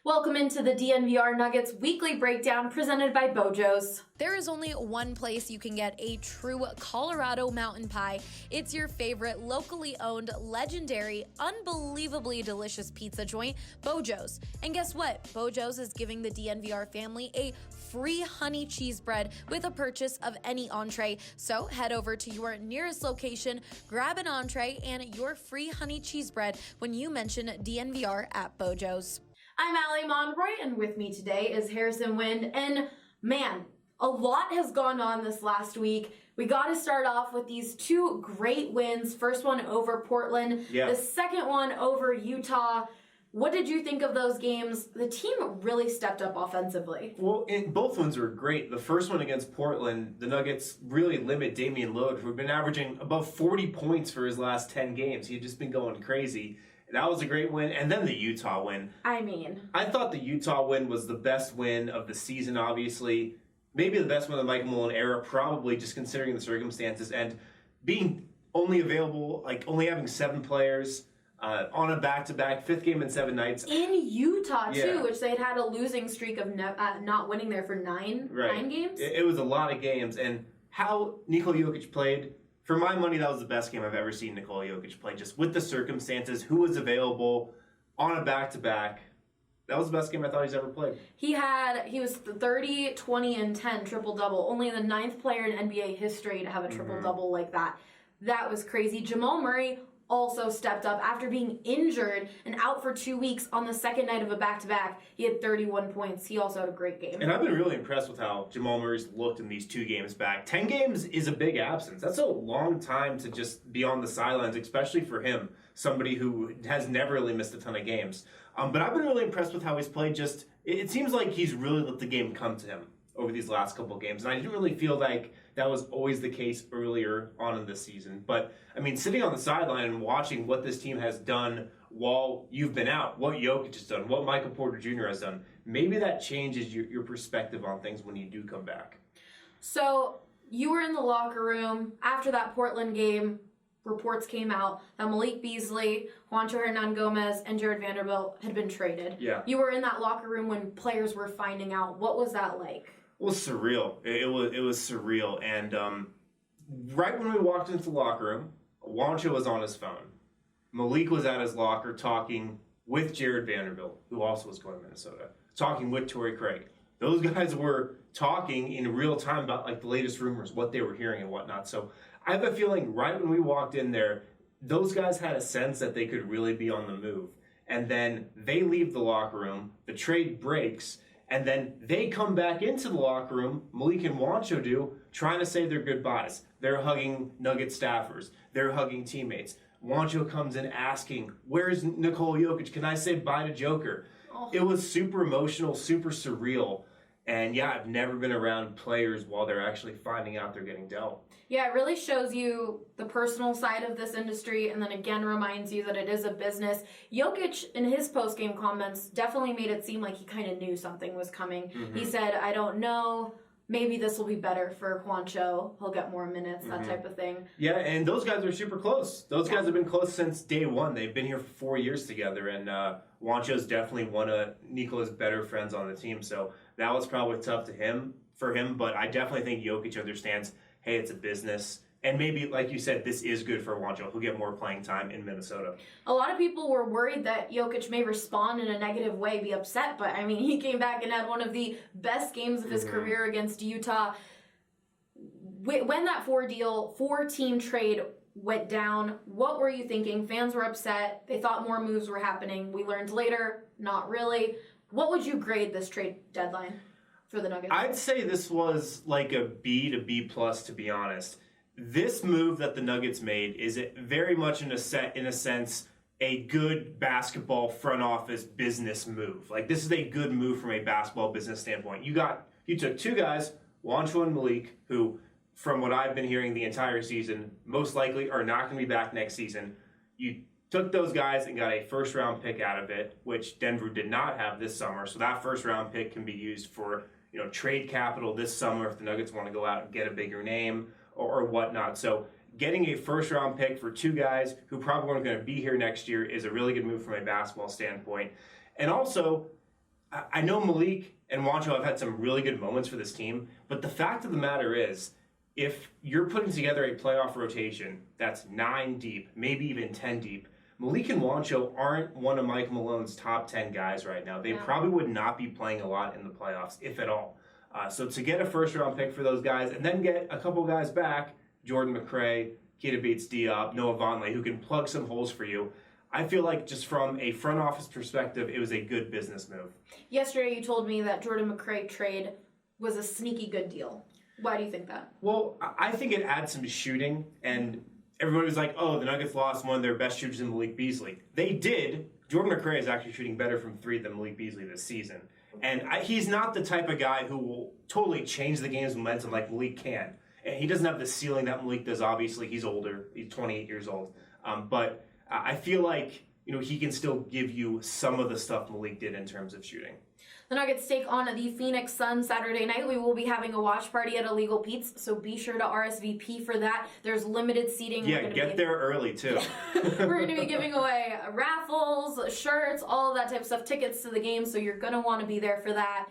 Welcome into the DNVR Nuggets weekly breakdown presented by Bojo's. There is only one place you can get a true Colorado mountain pie. It's your favorite locally owned, legendary, unbelievably delicious pizza joint, Bojo's. And guess what? Bojo's is giving the DNVR family a free honey cheese bread with a purchase of any entree. So head over to your nearest location, grab an entree and your free honey cheese bread when you mention DNVR at Bojo's. I'm Allie Monroy, and with me today is Harrison Wind. And man, a lot has gone on this last week. We got to start off with these two great wins. First one over Portland, the second one over Utah. What did you think of those games? The team really stepped up offensively. Well, both ones were great. The first one against Portland, the Nuggets really limit Damian Lillard, who had been averaging above 40 points for his last 10 games. He had just been going crazy. That was a great win. And then the Utah win. I thought the Utah win was the best win of the season, obviously. Maybe the best win of the Mike Malone era, probably just considering the circumstances. And being only available, only having 7 players on a back-to-back, 5th game in 7 nights. In Utah, too, which they had a losing streak of not winning there for nine games. It was a lot of games. And how Nikola Jokic played, for my money, that was the best game I've ever seen Nikola Jokic play. Just with the circumstances, who was available on a back-to-back. That was the best game I thought he's ever played. He was 30, 20, and 10 triple-double. Only the 9th player in NBA history to have a triple-double like that. That was crazy. Jamal Murray also stepped up after being injured and out for 2 weeks on the second night of a back-to-back. He had 31 points. He also had a great game. And I've been really impressed with how Jamal Murray's looked in these 2 games back. 10 games is a big absence. That's a long time to just be on the sidelines, especially for him, somebody who has never really missed a ton of games. But I've been really impressed with how he's played. It seems like he's really let the game come to him over these last couple of games. And I didn't really feel like that was always the case earlier on in this season. But, sitting on the sideline and watching what this team has done while you've been out, what Jokic has done, what Michael Porter Jr. has done, maybe that changes your perspective on things when you do come back. So, you were in the locker room after that Portland game. Reports came out that Malik Beasley, Juancho Hernangomez, and Jared Vanderbilt had been traded. Yeah. You were in that locker room when players were finding out. What was that like? It was surreal. It was surreal. And right when we walked into the locker room, Juancho was on his phone. Malik was at his locker talking with Jared Vanderbilt, who also was going to Minnesota, talking with Torrey Craig. Those guys were talking in real time about the latest rumors, what they were hearing and whatnot. So I have a feeling right when we walked in there, those guys had a sense that they could really be on the move. And then they leave the locker room, the trade breaks, and then they come back into the locker room, Malik and Juancho do, trying to say their goodbyes. They're hugging Nugget staffers. They're hugging teammates. Juancho comes in asking, where's Nikola Jokic? Can I say bye to Joker? Oh. It was super emotional, super surreal. And yeah, I've never been around players while they're actually finding out they're getting dealt. Yeah, it really shows you the personal side of this industry, and then again reminds you that it is a business. Jokic, in his post-game comments, definitely made it seem like he kind of knew something was coming. Mm-hmm. He said, I don't know, maybe this will be better for Juancho. He'll get more minutes, that type of thing. Yeah, and those guys are super close. Those guys have been close since day one. They've been here for 4 years together, and Juancho's definitely one of Nikola's better friends on the team, so that was probably tough for him, but I definitely think Jokic understands, hey, it's a business. And maybe, like you said, this is good for Juancho. He'll get more playing time in Minnesota. A lot of people were worried that Jokic may respond in a negative way, be upset, but he came back and had one of the best games of his career against Utah. When that 4-team trade went down, what were you thinking? Fans were upset. They thought more moves were happening. We learned later, not really. What would you grade this trade deadline for the Nuggets? I'd say this was like a B to B plus, to be honest. This move that the Nuggets made is very much in a sense a good basketball front office business move. This is a good move from a basketball business standpoint. You took 2 guys, Juancho and Malik, who, from what I've been hearing the entire season, most likely are not going to be back next season. You took those guys and got a first-round pick out of it, which Denver did not have this summer. So that first-round pick can be used for trade capital this summer if the Nuggets want to go out and get a bigger name or whatnot. So getting a first-round pick for 2 guys who probably aren't going to be here next year is a really good move from a basketball standpoint. And also, I know Malik and Juancho have had some really good moments for this team, but the fact of the matter is, if you're putting together a playoff rotation that's 9 deep, maybe even 10 deep, Malik and Juancho aren't one of Mike Malone's top 10 guys right now. They probably would not be playing a lot in the playoffs, if at all. So to get a first-round pick for those guys and then get a couple guys back, Jordan McRae, Keita Bates-Diop, Noah Vonleh, who can plug some holes for you, I feel like just from a front office perspective, it was a good business move. Yesterday you told me that Jordan McRae trade was a sneaky good deal. Why do you think that? Well, I think it adds some shooting, and everybody was like, oh, the Nuggets lost one of their best shooters in Malik Beasley. They did. Jordan McRae is actually shooting better from 3 than Malik Beasley this season. And he's not the type of guy who will totally change the game's momentum like Malik can. And he doesn't have the ceiling that Malik does, obviously. He's older. He's 28 years old. But I feel like he can still give you some of the stuff Malik did in terms of shooting. The Nuggets take on the Phoenix Suns Saturday night. We will be having a watch party at Illegal Pete's, so be sure to RSVP for that. There's limited seating. Yeah, get there early, too. We're going to be giving away raffles, shirts, all of that type of stuff, tickets to the game, so you're going to want to be there for that.